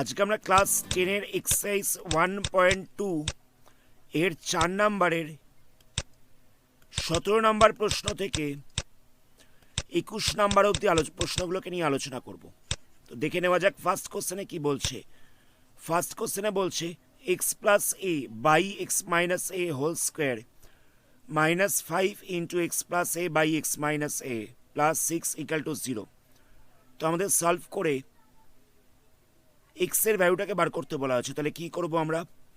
আজকে আমরা class 10 exercise 1.2 এর 4 নম্বরের 17 নম্বর প্রশ্ন থেকে 21 নম্বর অবধি প্রশ্নগুলোকে নিয়ে আলোচনা করব। তো দেখে নেওয়া যাক ফার্স্ট কোশ্চেনে কি বলছে। ফার্স্ট কোশ্চেনে বলছে x plus a by x minus a whole square minus 5 into x plus a by x minus a plus 6 equal to 0। তো আমাদের সলভ করে x এর ভ্যালুটাকে বার করতে বলা হচ্ছে। তাহলে কি করব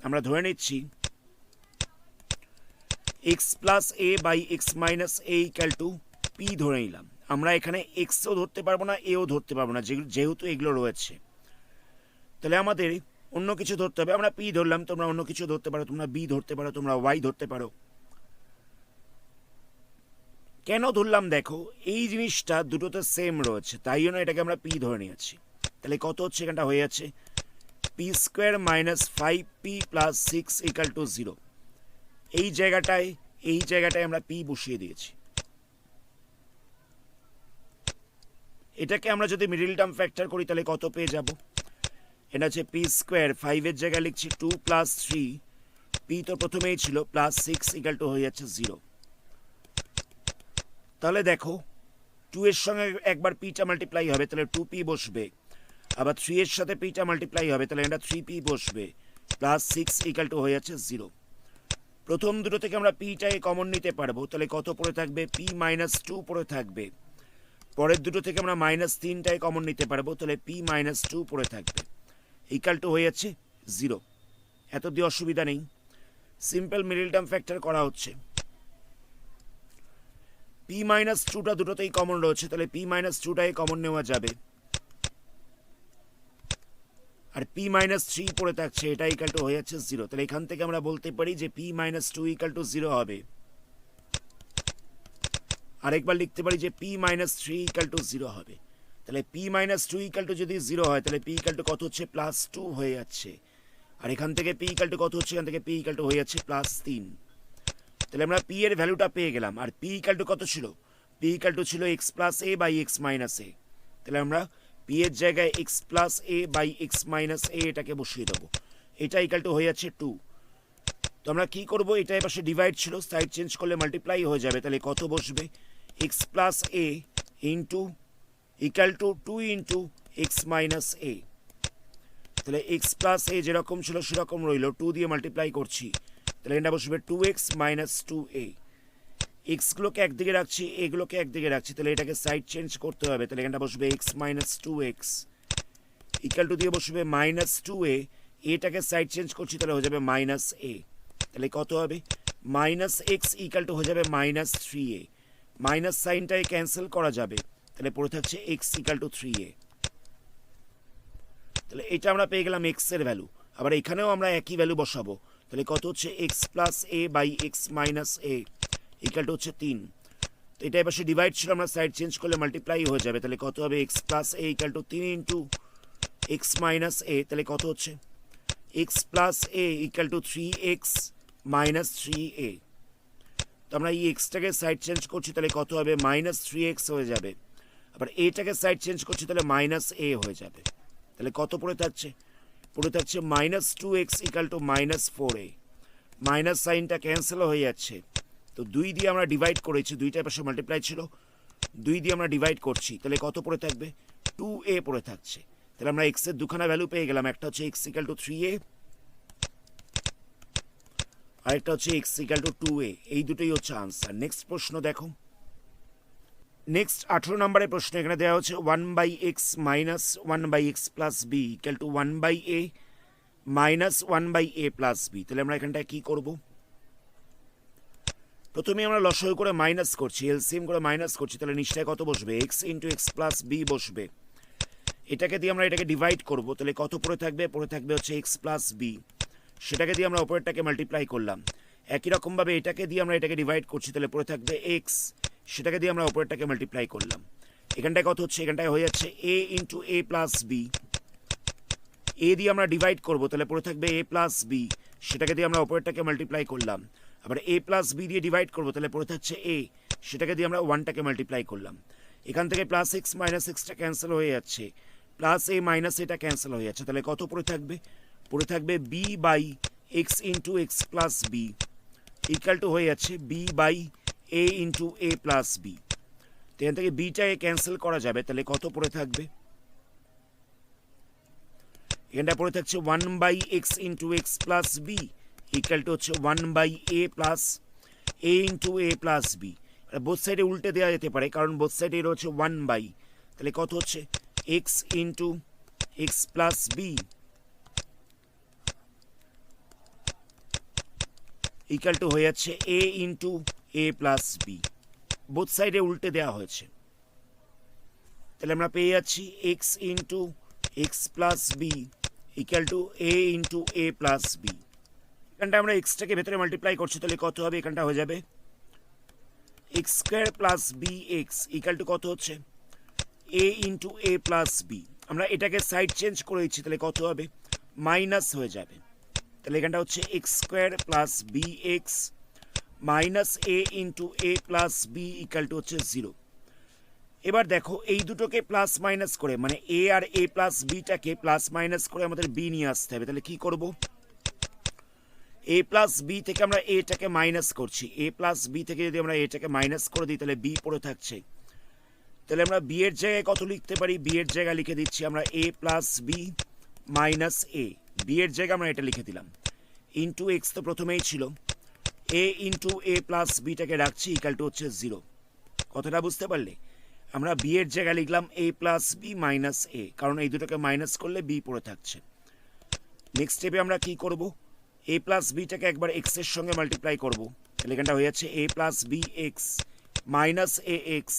আমরা ধরে নিচ্ছি x plus a by x minus a equal to p ধরে নিলাম। আমরা এখানে এক্সও ধরতে পারবো না, এও ধরতে পারবো না, যেহেতু এগুলো রয়েছে। তাহলে আমাদের অন্য কিছু ধরতে হবে। আমরা পি ধরলাম, তোমরা অন্য কিছু ধরতে পারো, তোমরা বি ধরতে পারো, তোমরা ওয়াই ধরতে পারো। কেন ধরলাম দেখো, এই জিনিসটা দুটোতে সেম রয়েছে, তাই জন্য এটাকে আমরা পি ধরে নিয়েছি। তাহলে কত হচ্ছে, এখানটা হয়ে যাচ্ছে P square minus 5p plus 6 equal to 0। এই জায়গাটায় আমরা পি বসিয়ে দিয়েছি। এটাকে আমরা যদি মিডল টার্ম ফ্যাক্টর করি তাহলে কত পেয়ে যাব, এটা হচ্ছে পি স্কোয়ার 5 জায়গায় লিখছি 2 প্লাস 3, পি তো প্রথমেই ছিল, প্লাস 6 ইকুয়াল টু হয়ে যাচ্ছে 0। তাহলে দেখো 2 এর সঙ্গে একবার পিটা মাল্টিপ্লাই হবে, তাহলে 2p বসবে। আবার 3 এর সাথে পিটা মাল্টিপ্লাই হবে, তাহলে এটা 3p বসবে, প্লাস 6 ইকুয়াল টু হয়ে যাচ্ছে 0। প্রথম দুটো থেকে আমরা পিটাকে কমন নিতে পারবো, তাহলে কত পড়ে থাকবে, p মাইনাস 2 পড়ে থাকবে। পরের দুটো থেকে আমরা মাইনাস 3টাই কমন নিতে পারবো, তাহলে p মাইনাস 2 পড়ে থাকবে, ইকুয়াল টু হয়ে যাচ্ছে 0। এত দিয়ে অসুবিধা নেই, সিম্পল মিডল টার্ম ফ্যাক্টর করা হচ্ছে। p মাইনাস 2টা দুটোতেই কমন রয়েছে, তাহলে p মাইনাস 2টাই কমন নেওয়া যাবে। আর p মাইনাস 3 পড়ে থাকছে, এটা ইকুয়াল টু হয়ে যাচ্ছে 0। তাহলে এখান থেকে আমরা বলতে পারি যে p মাইনাস 2 ইকুয়াল টু 0 হবে। আরেকবার লিখতে পারি যে p মাইনাস 3 ইকুয়াল টু 0 হবে। তাহলে p মাইনাস 2 ইকুয়াল টু যদি 0 হয়, তাহলে p ইকুয়াল টু কত হচ্ছে, প্লাস 2 হয়ে যাচ্ছে। আর এখান থেকে p ইকুয়াল টু কত হচ্ছে, এখান থেকে p ইকুয়াল টু হয়ে যাচ্ছে প্লাস 3। তাহলে আমরা p এর ভ্যালুটা পেয়ে গেলাম। আর p ইকুয়াল টু কত ছিল, p ইকুয়াল টু ছিল x plus a by x minus a। তাহলে আমরা p এর জায়গায় x plus a by x minus a এটাকে বসিয়ে দেবো, এটা ইকুয়াল টু হয়ে যাচ্ছে 2। তো আমরা কি করবো, এটা পাশে ডিভাইড ছিল, সাইড চেঞ্জ করলে মাল্টিপ্লাই হয়ে যাবে। তাহলে কত বসবে, x plus a into equal to 2 into x minus a। তাহলে x প্লাস a যেরকম ছিল সেরকম রইল, 2 দিয়ে মাল্টিপ্লাই করছি, তাহলে এটা বসবে 2x মাইনাস 2a। এক্সগুলোকে একদিকে রাখছি, এগুলোকে একদিকে রাখছি, তাহলে এটাকে সাইড চেঞ্জ করতে হবে। তাহলে এখানটা বসবে x minus 2x equal two দিয়ে বসবে মাইনাস 2a, এটাকে সাইড চেঞ্জ করছি, তাহলে হয়ে যাবে মাইনাস a। তাহলে কত হবে, মাইনাস এক্স ইকুয়াল টু হয়ে যাবে মাইনাস 3a। মাইনাস সাইনটাই ক্যান্সেল করা যাবে, তাহলে পড়ে থাকছে x ইকুয়াল টু 3a। তাহলে এটা আমরা পেয়ে গেলাম x এর ভ্যালু। আবার এখানেও আমরা একই ভ্যালু বসাবো, তাহলে কত হচ্ছে, x plus a by x minus a equal to হচ্ছে 3। তো এটা এবার ডিভাইড ছিল, আমরা সাইড চেঞ্জ করলে মাল্টিপ্লাই হয়ে যাবে। তাহলে কত হবে, x plus a equal two 3 into x minus a। তাহলে কত হচ্ছে, x plus a equal two 3x minus 3a। তো আমরা এই এক্সটাকে সাইড চেঞ্জ করছি, তাহলে কত হবে, মাইনাস 3x হয়ে যাবে। আবার এটাকে সাইড চেঞ্জ করছি, তাহলে মাইনাস a হয়ে যাবে। তাহলে কত পড়ে থাকছে minus 2x equal to minus 4a। Minus সাইনটা ক্যান্সেল হয়ে যাচ্ছে, তো 2 দিয়ে আমরা ডিভাইড করেছি, দুইটার পাশে মাল্টিপ্লাই ছিল, 2 দিয়ে আমরা ডিভাইড করছি, তাহলে কত পড়ে থাকবে, 2a পড়ে থাকছে। তাহলে আমরা x এর দুখানা ভ্যালু পেয়ে গেলাম, একটা হচ্ছে x ইকুয়াল টু 3a, আরেকটা হচ্ছে x ইকুয়াল টু 2a। এই দুটোই হচ্ছে আনসার। নেক্সট প্রশ্ন দেখো, নেক্সট 18 নম্বরের প্রশ্ন। এখানে দেওয়া হচ্ছে 1/x minus 1/x plus b equal to 1/a minus 1/a plus b. তাহলে আমরা এখানটা কি করব, প্রথমে আমরা লসাগু করে মাইনাস করছি, এলসিএম করে মাইনাস করছি, তাহলে নিচটায় কত বসবে, x into x plus b বসবে। এটাকে দিয়ে আমরা এটাকে ডিভাইড করব, তাহলে কত পড়ে থাকবে হচ্ছে x প্লাস বি। সেটাকে দিয়ে আমরা অপরেরটাকে মাল্টিপ্লাই করলাম। একই রকমভাবে এটাকে দিয়ে আমরা এটাকে ডিভাইড করছি, তাহলে পড়ে থাকবে x, সেটাকে দিয়ে আমরা অপরেরটাকে মাল্টিপ্লাই করলাম। এখানটায় কত হচ্ছে, এখানটায় হয়ে যাচ্ছে a into a plus b. A দিয়ে আমরা ডিভাইড করব, তাহলে পড়ে থাকবে a প্লাস বি, সেটাকে দিয়ে আমরা অপরেরটাকে মাল্টিপ্লাই করলাম। আবার a প্লাস বি দিয়ে ডিভাইড করব, তাহলে পড়ে থাকছে a, সেটাকে দিয়ে আমরা 1টাকে মাল্টিপ্লাই করলাম। এখান থেকে প্লাস এক্স মাইনাস এক্সটা ক্যান্সেল হয়ে যাচ্ছে, প্লাস এ মাইনাস এটা ক্যান্সেল হয়ে যাচ্ছে, তাহলে কত পড়ে থাকবে b by x into x plus b equal to হয়ে যাচ্ছে b by a into a plus b. তো এখান থেকে বিটাকে ক্যান্সেল করা যাবে, তাহলে কত পড়ে থাকবে, এখানটা পড়ে থাকছে 1 by x into x plus b equal to হচ্ছে 1 by a plus a into a plus b. Both সাইডে উল্টে দেওয়া যেতে পারে, কারণ বোথ সাইডে রয়েছে 1 বাই, তাহলে কত হচ্ছে x into x plus b equal to হয়ে যাচ্ছে a into a plus b. Both সাইডে উল্টে দেওয়া হয়েছে, তাহলে আমরা পেয়ে যাচ্ছি x into x plus b equal to a into a plus b. এখানটা আমরা এক্সটাকে ভেতরে মাল্টিপ্লাই করছি, তাহলে কত হবে, এখানটা হয়ে যাবে x square plus b x equal to কত হচ্ছে a into a plus b. আমরা এটাকে সাইড চেঞ্জ করে দিচ্ছি, তাহলে কত হবে মাইনাস হয়ে যাবে, তাহলে এখানটা হচ্ছে x square plus b x minus a into a plus b equal to হচ্ছে 0। এবার দেখো এই দুটোকে প্লাস মাইনাস করে, মানে এ আর এ প্লাস বিটাকে প্লাস মাইনাস করে আমাদের বি নিয়ে আসতে হবে, তাহলে কি করব, এ প্লাস বি থেকে আমরা এটাকে মাইনাস করছি, এ প্লাস বি থেকে যদি আমরা এটাকে মাইনাস করে দিই তাহলে বি পড়ে থাকছে, তাহলে আমরা বি এর জায়গায় কত লিখতে পারি, বি এর জায়গায় লিখে দিচ্ছি আমরা এ plus B minus a, B এর জায়গায় আমরা এটা লিখে দিলাম ইন্টু এক্স তো প্রথমেই ছিল, এ ইন্টু এ প্লাস বিটাকে রাখছি ইকাল টু হচ্ছে 0। কথাটা বুঝতে পারলে, আমরা বি এর জায়গায় লিখলাম এ প্লাস বি মাইনাস এ, কারণ এই দুটোকে মাইনাস করলে বি পড়ে থাকছে। নেক্সট স্টেপে আমরা কি করব, এ প্লাস বিটাকে একবার এক্স এর সঙ্গে মাল্টিপ্লাই করব, তাহলে এখানটা হয়ে যাচ্ছে a plus b x minus a x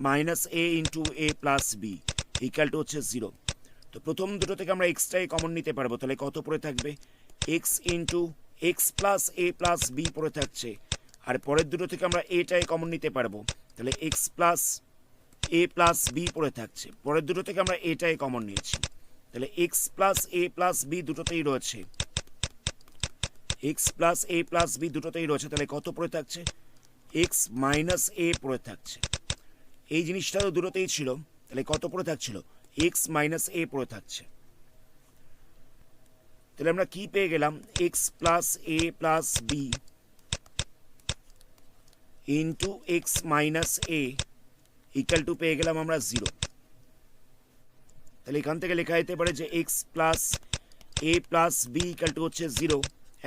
minus a into a plus b equal to হচ্ছে 0। তো প্রথম দুটো থেকে আমরা এক্সটাই কমন নিতে পারবো, তাহলে কত পড়ে থাকবে x into x plus a plus B পড়ে থাকছে, আর পরের দুটো থেকে আমরা এটাই কমন নিতে পারবো, তাহলে x plus a plus B পড়ে থাকছে, পরের দুটো থেকে আমরা এটাই কমন নিয়েছি, তাহলে x plus a plus B দুটোতেই রয়েছে, x plus a plus B দুটোতেই রয়েছে, তাহলে কত পড়ে থাকছে এক্স মাইনাস এ পড়ে থাকছে। এই জিনিসটা তো দুটোতেই ছিল, তাহলে কত পড়ে থাকছিল এক্স মাইনাস এ পড়ে থাকছে। তাহলে আমরা কি পেয়ে গেলাম x plus a plus b into x minus a equal to পেয়ে গেলাম আমরা 0। তাহলে এখান থেকে লেখা যেতে পারে যে x plus a plus b equal to হচ্ছে 0,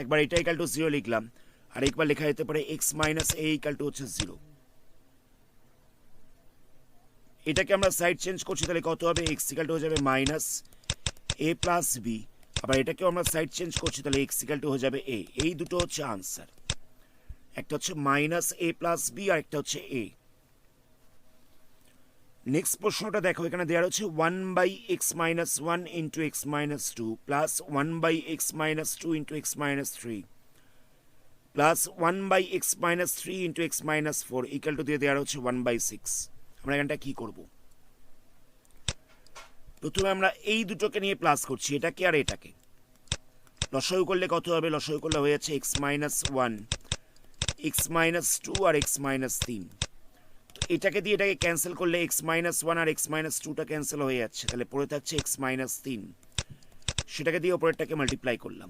একবার এটা ইকাল টু 0 লিখলাম, আর একবার লেখা যেতে পারে x minus a equal to হচ্ছে 0। এটাকে আমরা সাইড চেঞ্জ করছি, তাহলে কত হবে এক্স ইকাল টু হয়ে যাবে মাইনাস এ প্লাস বি, আবার এটাকেও আমরা সাইড চেঞ্জ করছি, তাহলে এক্স ইকাল টু হয়ে যাবে এ। এই দুটো হচ্ছে আনসার, একটা হচ্ছে মাইনাস এ প্লাস বি আর একটা হচ্ছে এ। নেক্সট প্রশ্নটা দেখো, এখানে দেওয়া হচ্ছে 1 by x minus 1 into x minus 2 plus 1 by x minus 2 into x minus 3 plus 1 by x minus 3 into x minus 4 equal to দিয়ে দেওয়া হচ্ছে 1 বাই 6। আমরা এখানটা কি করব, প্রথমে আমরা এই দুটোকে নিয়ে প্লাস করছি, এটাকে আর এটাকে, লসাগু করলে কত হবে, লসাগু করলে হয়ে যাচ্ছে এক্স মাইনাস 1 এক্স মাইনাস 2 আর এক্স মাইনাস 3। তো এটাকে দিয়ে এটাকে ক্যান্সেল করলে এক্স মাইনাস 1 আর এক্স মাইনাস 2টা ক্যান্সেল হয়ে যাচ্ছে, তাহলে পড়ে থাকছে এক্স মাইনাস 3, সেটাকে দিয়ে ওপরেরটাকে মাল্টিপ্লাই করলাম।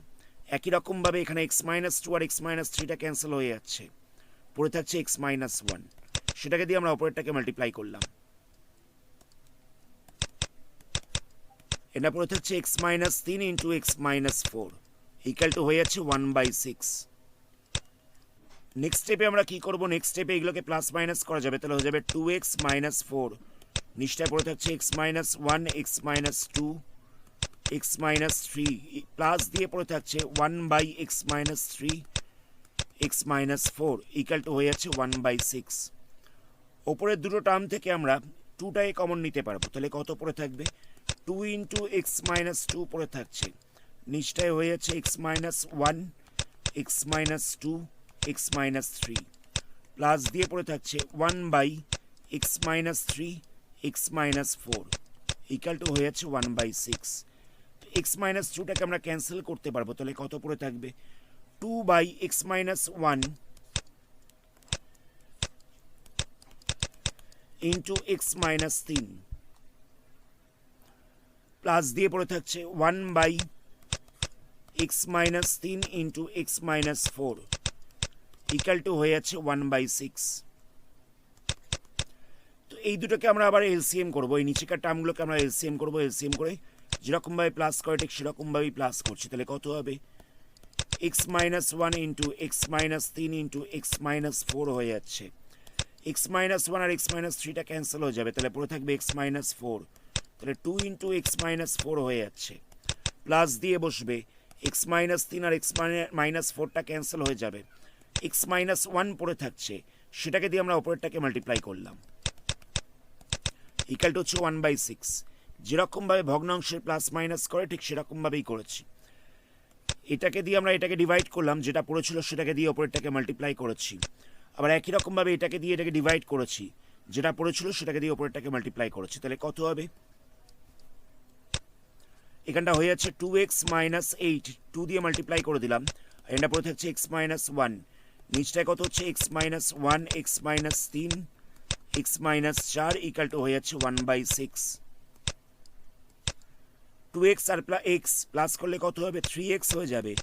একই রকমভাবে এখানে এক্স মাইনাস 2 আর এক্স মাইনাস 3টা ক্যান্সেল হয়ে যাচ্ছে, পড়ে থাকছে এক্স মাইনাস 1, সেটাকে দিয়ে আমরা অপারেটরটাকে মাল্টিপ্লাই করলাম, এটা পড়ে থাকছে x minus 3 into x minus 4 equal to হয়ে যাচ্ছে 1/6। নেক্সট স্টেপে আমরা কি করব, নেক্সট স্টেপে এগুলোকে প্লাস মাইনাস করা যাবে, তাহলে হয়ে যাবে 2x মাইনাস 4, নিচটায় পড়ে থাকছে x minus 1 x minus 2 x minus 3 plus দিয়ে পড়ে থাকছে 1/x minus 3 x minus 4 equal to হয়ে যাচ্ছে 1/6। ওপরের দুটো টার্ম থেকে আমরা 2টাকে কমন নিতে পারবো, তাহলে কত পড়ে থাকবে 2 ইন্টু এক্স মাইনাস 2 পড়ে থাকছে, নিচটায় হয়ে যাচ্ছে x minus 1 x minus 2 x minus 3 plus দিয়ে পড়ে থাকছে 1/x minus 3 x minus 4 equal to হয়ে যাচ্ছে 1/6। এক্স মাইনাস 2টাকে আমরা ক্যান্সেল করতে পারবো, তাহলে কত পড়ে থাকবে 2/x minus 1 into x minus 3 plus দিয়ে পড়ে থাকছে 1/(x-3) into x-4 equal to হয়ে যাচ্ছে 1/6। তো এই দুটোকে আমরা আবার এলসিএম করবো, এই নিচেকার টার্মগুলোকে আমরা এলসিএম করবো। এলসিএম করে যেরকমভাবে প্লাস করে ঠিক সেরকমভাবেই প্লাস করছি। তাহলে কত হবে x-1 into x-3 into x-4 হয়ে যাচ্ছে। x-1 আর x-3টা ক্যান্সেল হয়ে যাবে, তাহলে পড়ে থাকবে x-4। তাহলে 2 ইন্টু x-4 হয়ে যাচ্ছে। প্লাস দিয়ে বসবে x-3 আর x-4টা ক্যান্সেল হয়ে যাবে, x-1 পড়ে থাকছে, সেটাকে দিয়ে আমরা ওপরেরটাকে মাল্টিপ্লাই করলাম, ইকাল টু হচ্ছে 1/6। যেরকমভাবে ভগ্নাংশের প্লাস মাইনাস করে ঠিক সেরকমভাবেই করেছি। এটাকে দিয়ে আমরা এটাকে ডিভাইড করলাম, যেটা পড়েছিল সেটাকে দিয়ে ওপরেরটাকে মাল্টিপ্লাই করেছি। আবার একই রকমভাবে এটাকে দিয়ে এটাকে ডিভাইড করেছি, যেটা পড়েছিল সেটাকে দিয়ে ওপরেরটাকে মাল্টিপ্লাই করেছি। তাহলে কত হবে এখানটা হয়ে যাচ্ছে 2x - 8, 2 দিয়ে মাল্টিপ্লাই করে দিলাম, আর এটা পড়ে থাকছে x-1। নিচটায় কত হচ্ছে x-1, x-3, x-4 equal to হয়ে যাচ্ছে 1/6। 2x আর x প্লাস করলে কত হবে 3x হয়ে যাবে,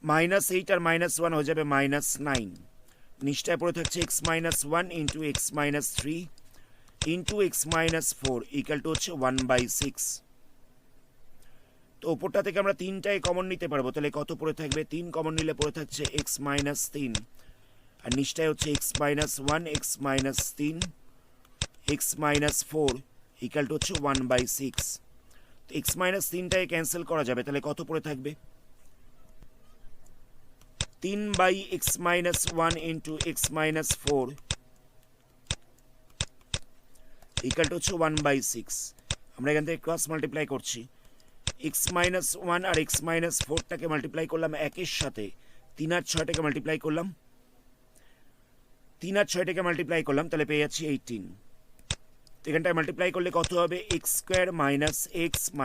-8 আর -1 হয়ে যাবে -9। নিচটায় পড়ে থাকছে x-1 into x-3 into x-4 equal to হচ্ছে 1/6। তো ওপরটা থেকে আমরা 3টাই কমন নিতে পারবো, তাহলে কত পড়ে থাকবে 3 কমন নিলে পড়ে থাকছে x-3, আর নিচটায় হচ্ছে x-1, x-3, x-4 equal to হচ্ছে 1/6। তো x-3টাকে ক্যান্সেল করা যাবে, তাহলে কত পড়ে থাকবে 3/(x-1) into x-4 equal to হচ্ছে 1/6। আমরা এখান থেকে ক্রস মাল্টিপ্লাই করছি, x-1 আর x-4টাকে মাল্টিপ্লাই করলাম একের সাথে, 3 আর 6টাকে মাল্টিপ্লাই করলাম, 3 আর 6টাকে মাল্টিপ্লাই করলাম, তাহলে পেয়ে যাচ্ছি 18। তো এখানটায় মাল্টিপ্লাই করলে কত হবে x² - x -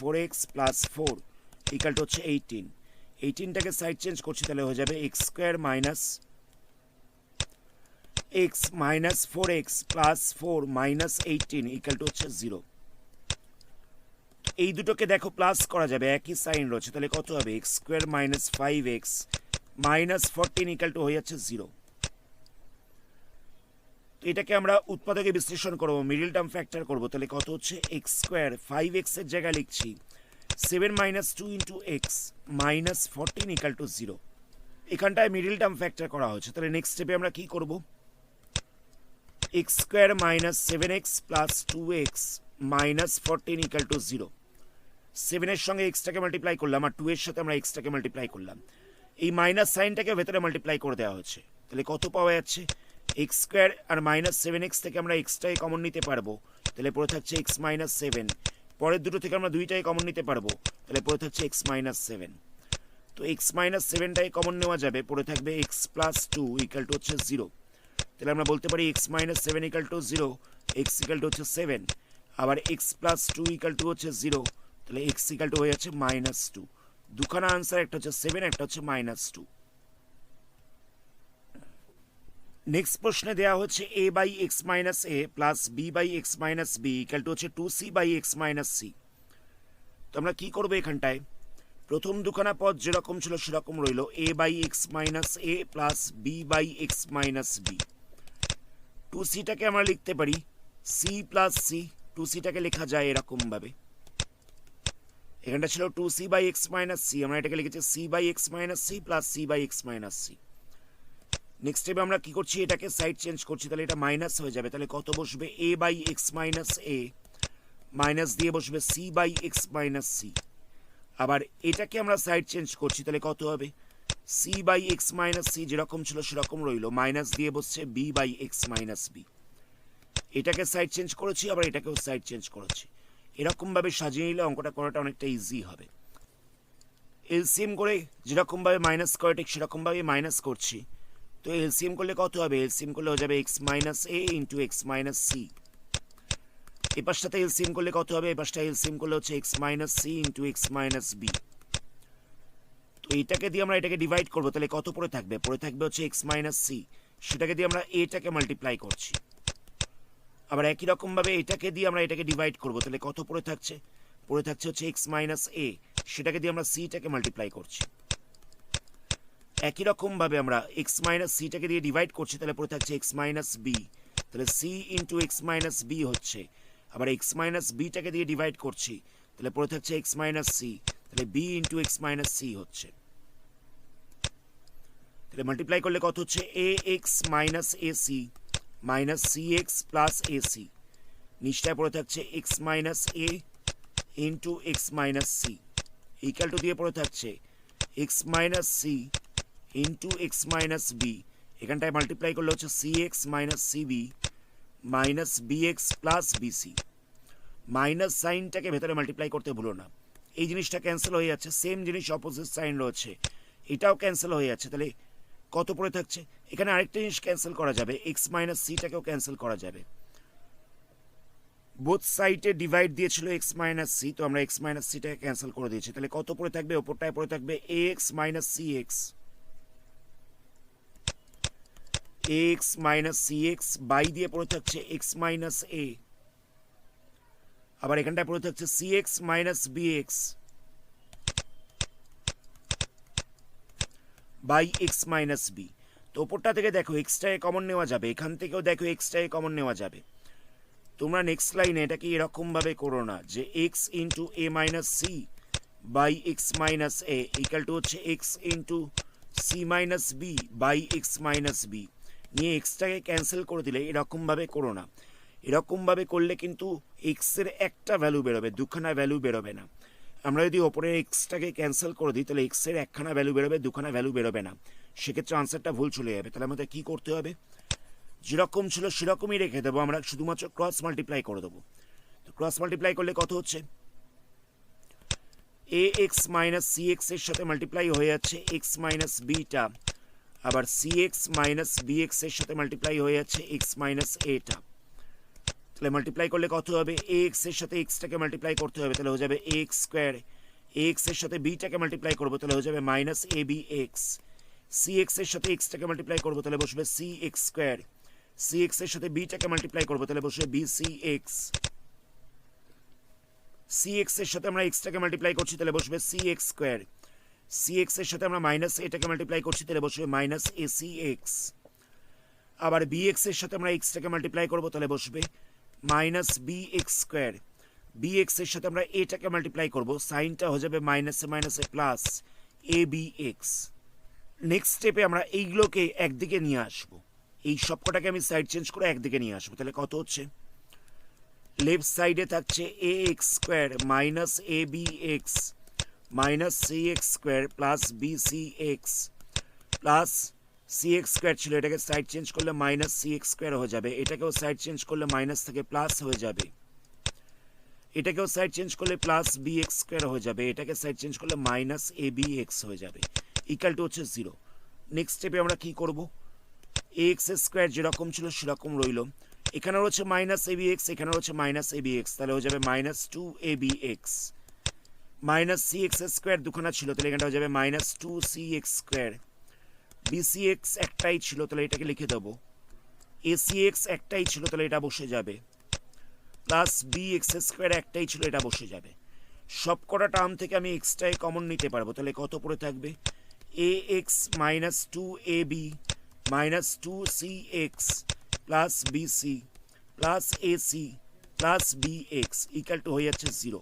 4x plus 4 equal to হচ্ছে 18। 18টাকে সাইড চেঞ্জ করছি, তাহলে হয়ে যাবে x² - x - 4x plus 4 -18 equal to হচ্ছে 0। এই দুটোকে দেখো প্লাস করা যাবে, একই সাইন রয়েছে, তাহলে কত হবে x² - 5x -14 ইকাল টু হয়ে যাচ্ছে 0। তো এটাকে আমরা উৎপাদকে বিশ্লেষণ করবো, মিডল টার্ম ফ্যাক্টর করবো, তাহলে কত হচ্ছে x² 5x এর জায়গায় লিখছি 7 - 2 ইন্টু x -14 ইকাল টু 0। এখানটায় মিডল টার্ম ফ্যাক্টর করা হচ্ছে, তাহলে নেক্সট স্টেপে আমরা কি করব x² - 7x plus 2x -14 equal to 0। 7 এর সঙ্গে এক্সটাকে মাল্টিপ্লাই করলাম, আর 2 এর সাথে আমরা এক্সটাকে মাল্টিপ্লাই করলাম, এই মাইনাস সাইনটাকে ভেতরে মাল্টিপ্লাই করে দেওয়া হচ্ছে, তাহলে কত পাওয়া যাচ্ছে x² আর -7x থেকে আমরা এক্সটাকে কমন নিতে পারবো, তাহলে পড়ে থাকছে x - 7। পরের দুটো থেকে আমরা দুইটাই কমন নিতে পারবো, তাহলে পড়ে থাকছে x - 7। তো x - 7টাই কমন নেওয়া যাবে, পড়ে থাকবে x প্লাস 2 ইকাল টু হচ্ছে 0। তাহলে আমরা বলতে পারি x - 7 equal to 0, x equal to হচ্ছে 7, আবার x প্লাস 2 ইকাল টু হচ্ছে 0, তাহলে x ইকাল টু হয়ে যাচ্ছে -2। দুখানা আনসার, একটা হচ্ছে 7, একটা হচ্ছে -2। নেক্সট প্রশ্নে দেওয়া হচ্ছে a/(x - a plus b/(x - b equal to হচ্ছে 2c/(x - c। তো আমরা কি করবো এখানটায়, প্রথম দুখানা পদ যেরকম ছিল সেরকম রইল, a/(x - a plus b/(x - b। 2c-টাকে আমরা লিখতে পারি c প্লাস c, 2c-টাকে লেখা যায় এরকম ভাবে, এখানটা ছিল 2c/(x - c, আমরা এটাকে লিখেছি c/(x - c plus c/(x - c। Next স্টেপে আমরা কি করছি, এটাকে সাইড চেঞ্জ করছি, তাহলে এটা মাইনাস হয়ে যাবে, তাহলে কত বসবে a/(x - a মাইনাস দিয়ে বসবে c/(x - c। আবার এটাকে আমরা সাইড চেঞ্জ করছি, তাহলে কত হবে c/(x - c যেরকম ছিল সেরকম রইল, মাইনাস দিয়ে বসছে b/(x - b। এটাকে সাইড চেঞ্জ করেছি, আবার এটাকেও সাইড চেঞ্জ করেছি, এরকমভাবে সাজিয়ে নিলে অঙ্কটা করাটা অনেকটা ইজি হবে। এলসিএম করে যেরকমভাবে মাইনাস করে ঠিক সেরকমভাবে মাইনাস করছি, তো এলসিএম করলে কত হবে, এলসিএম করলে হয়ে যাবে x - a into x - c। এই পাশটাতে এলসিএম করলে কত হবে, এই পাশটা এলসিএম করলে হচ্ছে x - c into x - b। তো এইটাকে দিয়ে আমরা এটাকে ডিভাইড করবো, তাহলে কত পড়ে থাকবে হচ্ছে x - c, সেটাকে দিয়ে আমরা এটাকে মাল্টিপ্লাই করছি। আবার একই রকমভাবে এটাকে দিয়ে আমরা এটাকে ডিভাইড করবো, তাহলে কত পড়ে থাকছে পড়ে থাকছে হচ্ছে এক্স মাইনাস এ, সেটাকে দিয়ে আমরা সিটাকে মাল্টিপ্লাই করছি। একই রকমভাবে আমরা এক্স মাইনাস সিটাকে দিয়ে ডিভাইড করছি, তাহলে পড়ে থাকছে এক্স মাইনাস বি, তাহলে c into x minus b হচ্ছে। আবার এক্স মাইনাস বিটাকে দিয়ে ডিভাইড করছি, তাহলে পড়ে থাকছে এক্স মাইনাস সি, তাহলে b into x minus c হচ্ছে। তাহলে মাল্টিপ্লাই করলে কত হচ্ছে a x minus a c minus c x plus a c, নিচটায় পড়ে থাকছে x minus a into x minus c equal to দিয়ে পড়ে থাকছে x minus c into x minus b, এখানটায় মাল্টিপ্লাই করলে হচ্ছে c x minus c b minus b x plus b c. Minus সাইনটাকে ভেতরে মাল্টিপ্লাই করতে ভুলো না, এই জিনিসটা ক্যান্সেল হয়ে যাচ্ছে, সেম জিনিস অপোজিট সাইন রয়েছে, এটাও ক্যান্সেল হয়ে যাচ্ছে। তাহলে কত পড়ে থাকছে, এখানে আরেকটা জিনিস ক্যান্সেল করা যাবে, এক্স মাইনাস সিটাকেও ক্যান্সেল করা যাবে। বোথ সাইডে ডিভাইড দিয়েছিল এক্স মাইনাস সি, তো আমরা এক্স মাইনাস সিটাকে ক্যান্সেল করে দিয়েছি। তাহলে কত পড়ে থাকবে, ওপরটায় পড়ে থাকবে a x minus c x, x minus c x by দিয়ে পড়ে থাকছে এক্স মাইনাস এ, আবার এখানটায় পড়ে থাকছে c x minus b x by x minus b. তো ওপরটা থেকে দেখো এক্সটাকে কমন নেওয়া যাবে, এখান থেকেও দেখো এক্সটাকে কমন নেওয়া যাবে। তোমরা নেক্সট লাইনে এটাকে এরকমভাবে করো না যে x into a minus c by x minus a equal to হচ্ছে x into c minus b by x minus b, নিয়ে এক্সটাকে ক্যান্সেল করে দিলে এরকমভাবে করো না। এরকমভাবে করলে কিন্তু এক্সের একটা ভ্যালু বেরোবে, দুখানা ভ্যালু বেরোবে না। আমরা যদি ওপরে এক্সটাকে ক্যান্সেল করে দিই তাহলে এক্সের একখানা ভ্যালু বেরোবে, দুখানা ভ্যালু বেরোবে না, সেক্ষেত্রে আনসারটা ভুল চলে যাবে। তাহলে আমাদের কী করতে হবে, যেরকম ছিল সেরকমই রেখে দেবো, আমরা শুধুমাত্র ক্রস মাল্টিপ্লাই করে দেবো। তো ক্রস মাল্টিপ্লাই করলে কত হচ্ছে a x minus c x এর সাথে মাল্টিপ্লাই হয়ে যাচ্ছে এক্স মাইনাস বিটা, আবার c x minus b x এর সাথে মাল্টিপ্লাই হয়ে যাচ্ছে এক্স মাইনাস এটা। তাহলে মাল্টিপ্লাই করলে কত হবে, এ এক্স এর সাথে এক্সটাকে মাল্টিপ্লাই করতে হবে, তাহলে হয়ে যাবে a x square, a x এর সাথে বিটাকে মাল্টিপ্লাই করবো তাহলে হয়ে যাবে minus a b x, c x এর সাথে এক্সটাকে মাল্টিপ্লাই করবো তাহলে বসবে c x square, c x এর সাথে বিটাকে মাল্টিপ্লাই করবো তাহলে বসবে b c x, c x এর সাথে আমরা এক্সটাকে মাল্টিপ্লাই করছি তাহলে বসবে c x square, c x এর সাথে আমরা মাইনাস এটাকে মাল্টিপ্লাই করছি তাহলে বসবে মাইনাস এ সি এক্স, আবার বি এক্স এর সাথে আমরা এক্সটাকে মাল্টিপ্লাই করবো তাহলে বসবে minus b x square, b x এর সাথে আমরা এটাকে মাল্টিপ্লাই করবো, সাইনটা হয়ে যাবে মাইনাসে মাইনাসে প্লাস এ বি এক্স। নেক্সট স্টেপে আমরা এইগুলোকে একদিকে নিয়ে আসবো, এই সবকটাকে আমি সাইড চেঞ্জ করে একদিকে নিয়ে আসবো। তাহলে কত হচ্ছে, লেফট সাইডে থাকছে a x square minus a b x minus c x square plus b c x plus c x square ছিল, এটাকে সাইড চেঞ্জ করলে মাইনাস সি এক্স স্কোয়ার হয়ে যাবে, এটাকেও সাইড চেঞ্জ করলে মাইনাস থেকে প্লাস হয়ে যাবে, এটাকেও সাইড চেঞ্জ করলে প্লাস বি এক্স স্কোয়ার হয়ে যাবে, এটাকে সাইড চেঞ্জ করলে মাইনাস এ বি এক্স হয়ে যাবে, ইকাল টু হচ্ছে জিরো। নেক্সট স্টেপে আমরা কি করব, এ এক্স স্কোয়ার যেরকম ছিল সেরকম রইল, এখানে রয়েছে মাইনাস এ বি এক্স, এখানে রয়েছে মাইনাস এ বি এক্স, তাহলে হয়ে যাবে minus two a b x, minus c x square দুখানা ছিল তাহলে এখানটা হয়ে যাবে minus two c x square, b c x একটাই ছিল তাহলে এটাকে লিখে দেবো, এ সি এক্স একটাই ছিল তাহলে এটা বসে যাবে, প্লাস বি এক্স স্কোয়ার একটাই ছিল এটা বসে যাবে। সব কটা টার্ম থেকে আমি এক্সটাই কমন নিতে পারবো, তাহলে কত পড়ে থাকবে a x minus two a b minus two c x plus b c plus a c plus b x equal to হয়ে যাচ্ছে জিরো।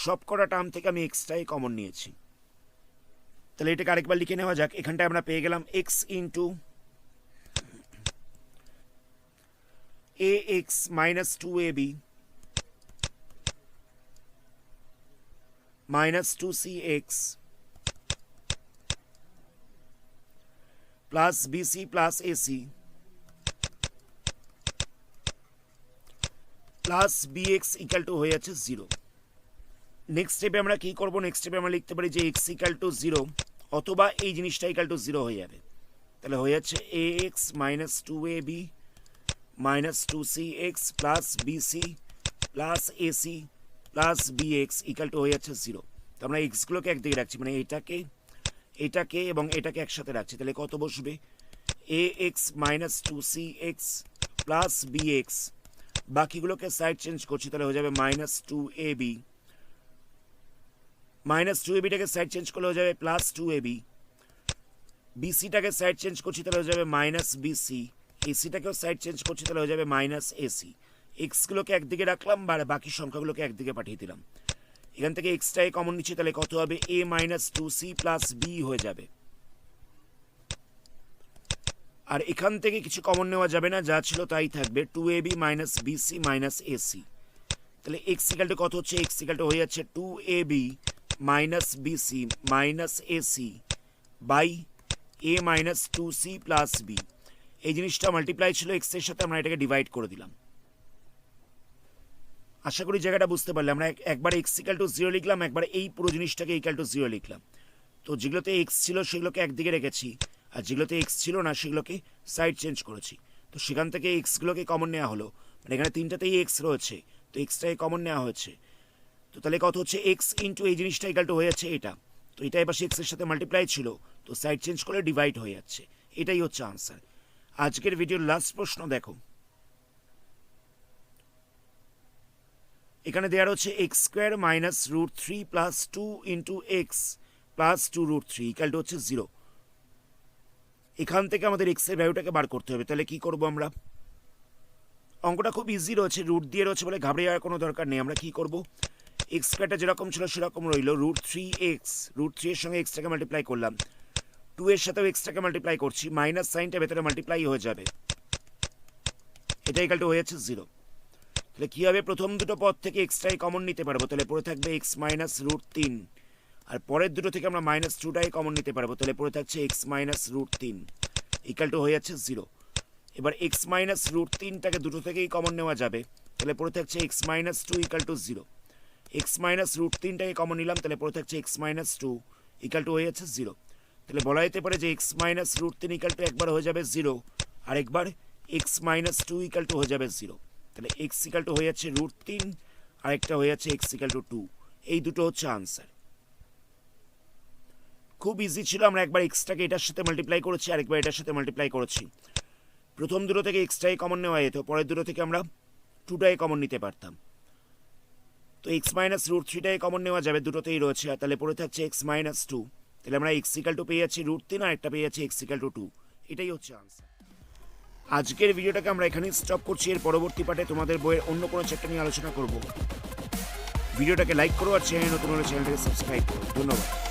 সব কটা টার্ম থেকে আমি এক্সটাই কমন নিয়েছি। তাহলে এটাকে আরেকবার লিখে নেওয়া যাক, এখানটায় আমরা পেয়ে গেলাম x into a x minus two a b minus two c x plus b c plus a c plus b x equal to হয়ে যাচ্ছে জিরো। নেক্সট স্টেপে আমরা কি করবো, নেক্সট স্টেপে আমরা লিখতে পারি যে এক্স ইকাল টু জিরো অথবা এই জিনিসটা ইকাল টু জিরো হয়ে যাবে, তাহলে হয়ে যাচ্ছে a x minus two a b minus two c x plus b c plus a c plus b x equal to হয়ে যাচ্ছে জিরো। তো আমরা এক্সগুলোকে একদিকে রাখছি, মানে এটাকে এবং এটাকে একসাথে রাখছি, তাহলে কত বসবে a x minus two c x plus b x, বাকিগুলোকে সাইড চেঞ্জ করছি তাহলে হয়ে যাবে minus two a b minus two এবিটাকে সাইড চেঞ্জ করলে হয়ে যাবে প্লাস টু এবি, বিসিটাকে সাইড চেঞ্জ করছি তাহলে হয়ে যাবে মাইনাস বিসি, এসিটাকেও সাইড চেঞ্জ করছি তাহলে হয়ে যাবে মাইনাস এসি। এক্সগুলোকে একদিকে রাখলাম, বাকি সংখ্যাগুলোকে একদিকে পাঠিয়ে দিলাম। এখান থেকে এক্সটাই কমন নিচ্ছি, তাহলে কত হবে a minus two c plus b হয়ে যাবে। আর এখান থেকে কিছু কমন নেওয়া যাবে না, যা ছিল তাই থাকবে, two a b minus b c minus a c. তাহলে এক্স ইকালটু কত হচ্ছে, এক্স ইকালটু হয়ে যাচ্ছে two a b minus b c minus a c by a minus two c plus b. এই জিনিসটা মাল্টিপ্লাই ছিল এক্স এর সাথে, আমরা এটাকে ডিভাইড করে দিলাম। আশা করি জায়গাটা বুঝতে পারলে। আমরা একবার এক্স ইকাল টু জিরো লিখলাম, একবার এই পুরো জিনিসটাকে ইকাল টু জিরো লিখলাম। তো যেগুলোতে এক্স ছিল সেগুলোকে একদিকে রেখেছি, আর যেগুলোতে এক্স ছিল না সেগুলোকে সাইড চেঞ্জ করেছি। তো সেখান থেকে এক্সগুলোকে কমন নেওয়া হলো, মানে এখানে তিনটাতেই এক্স রয়েছে, তো এক্সটাকে কমন নেওয়া হয়েছে। তো তাহলে কত হচ্ছে এক্স ইন্টু এই জিনিসটা ইকাল টু হয়ে যাচ্ছে এটা, তো এটা এবার এক্সের সাথে মাল্টিপ্লাই ছিল, তো সাইড চেঞ্জ করলে ডিভাইড হয়ে যাচ্ছে। এটাই হচ্ছে আনসার। আজকের ভিডিওর লাস্ট প্রশ্ন দেখো, এখানে দেওয়া হচ্ছে x square minus root three plus two into x plus two root three equal to হচ্ছে জিরো। এখান থেকে আমাদের এক্স এর ভ্যালুটাকে বার করতে হবে। তাহলে কি করব আমরা, অঙ্কটা খুব ইজি রয়েছে, রুট দিয়ে রয়েছে বলে ঘাবড়ে যাওয়ার কোনো দরকার নেই। আমরা কি করব, এক্স স্কোয়ারটা যেরকম ছিল সেরকম রইল, root three x, root three এর সঙ্গে এক্সটাকে মাল্টিপ্লাই করলাম, টু এর সাথেও এক্সটাকে মাল্টিপ্লাই করছি, মাইনাস সাইনটা ভেতরে মাল্টিপ্লাই হয়ে যাবে, এটা ইকাল টু হয়ে যাচ্ছে জিরো। তাহলে কী হবে, প্রথম দুটো পদ থেকে এক্সটাই কমন নিতে পারবো, তাহলে পড়ে থাকবে এক্স মাইনাস রুট তিন, আর পরের দুটো থেকে আমরা মাইনাস টুটাই কমন নিতে পারবো, তাহলে পড়ে থাকছে এক্স মাইনাস রুট তিন ইকাল টু হয়ে যাচ্ছে জিরো। এবার এক্স মাইনাস রুট তিনটাকে দুটো থেকেই কমন নেওয়া যাবে, তাহলে পড়ে থাকছে x minus two equal to zero. X minus root তিনটাকে কমন নিলাম, তাহলে পড়ে থাকছে x minus two equal to হয়ে যাচ্ছে জিরো। তাহলে বলা যেতে পারে যে এক্স মাইনাস রুট তিন ইকাল টু একবার হয়ে যাবে জিরো, আর একবার x minus two equal to হয়ে যাবে জিরো। তাহলে এক্স ইকাল টু হয়ে যাচ্ছে রুট তিন, আর একটা হয়ে যাচ্ছে এক্স ইকাল টু টু। এই দুটো হচ্ছে আনসার। খুব ইজি ছিল, আমরা একবার এক্সটাকে এটার সাথে মাল্টিপ্লাই করেছি, আরেকবার এটার সাথে মাল্টিপ্লাই করেছি। প্রথম দুটো থেকে এক্সটাই কমন নেওয়া যেত, পরের দুটো থেকে আমরা টুটাই কমন নিতে পারতাম। তো এক্স মাইনাস রুট থ্রিটাই কমন নেওয়া যাবে, দুটোতেই রয়েছে, আর তাহলে পড়ে থাকছে এক্স মাইনাস টু। তাহলে আমরা এক্স ইকাল টু পেয়ে যাচ্ছি রুট তিন, আর একটা পেয়ে যাচ্ছি এক্স ইকাল টু টু। এটাই হচ্ছে আনসার। আজকের ভিডিওটাকে আমরা এখানেই স্টপ করছি। এর পরবর্তী পার্টে তোমাদের বইয়ের অন্য কোনো চ্যাপ্টার নিয়ে আলোচনা করব। ভিডিওটাকে লাইক করো, আর চ্যানেল নতুন হলে চ্যানেলটাকে সাবস্ক্রাইব করো। ধন্যবাদ।